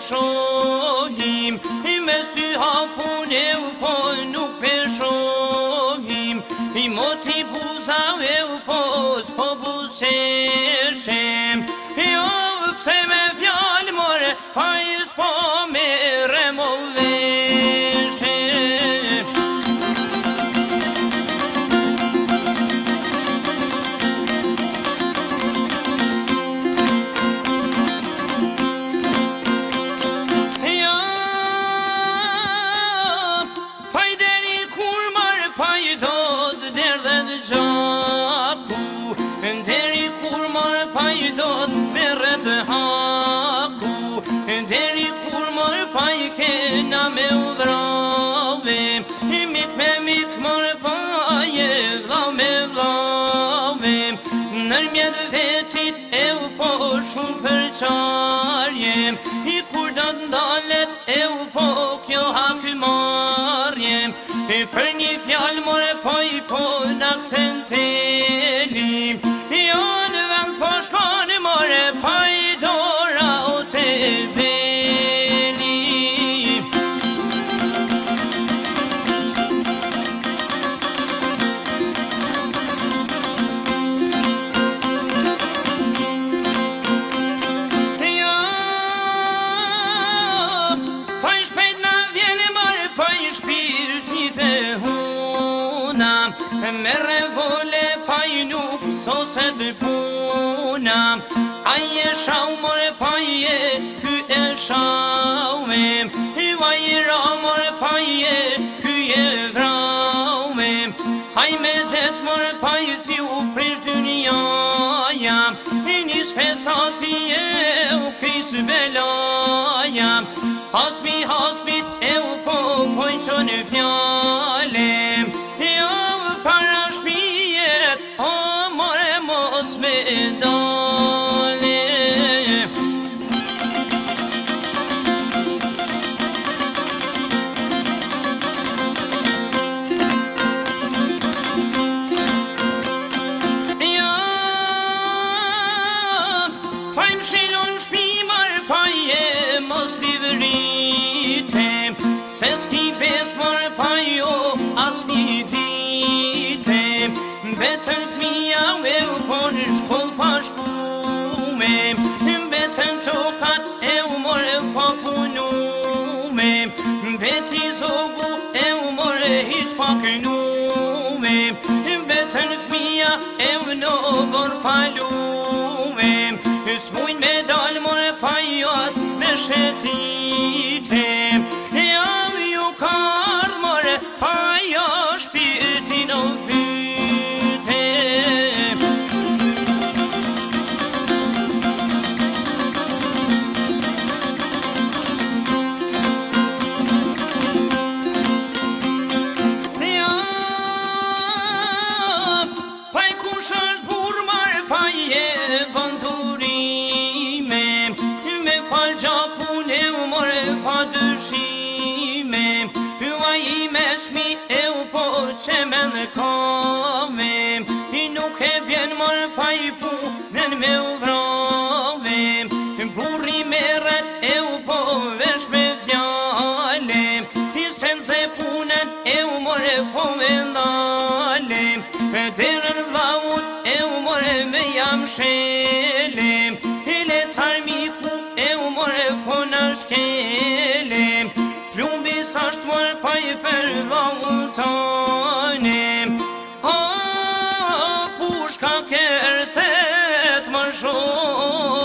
shohim, me sy hapun e po nuk pe shohim, moti buzave po buzeshem, jo pse me fjallë more, pa po me removeshem. Deri kur marë pajdot me red haku, deri kur marë paj kena me uvrave, mik me mik marë paje vlau me vlave, nërmjet vetit e u po shumë për qarje, kur da ndalet e u po kjo hakymarje, për një fjallë more poj po naksentelim, janë vend po shkone more pajdora o te veli. Ja, pa i shpejt na vjene more pa i shpirtit e huna, me revole pa i nuk sose dë puna, aje shau more paje, ky e shaume, vaje ra more paje, ky e vraume, haj me det more paje si u prish dynjaja, nis fesati e u kris belaja, hasbit e u poj qone fjale, para shpijet, o more mos me dale. Ja, pa im shilon shpi marë paje mos livrite, se s'ki pes marë pajo as një dite, betën fmija e u po në shkoll pa shkume, betën tokat e u more pa punume, beti zogu e u more his pa kënume, betën fmija e u në vor pa lume, s'mujn me dal more pa jas me shetite, jam ju kardh more pa ja shpirtin o fyte. Ja, pa i kushar pur marë pa je bandurime, me fal gjapun e u more pa dëshime, hyva i me shmi e u po që me në kame, nuk e vjen marë pa i punen me u vrave, burri me ret e u po vesh me fjale, sen se punen e u more po vendale, derën vaut e u more me jam shele, letar miku e u more po në shkele, plumbi sasht more pa i për vautane, pushka kërset më shumë.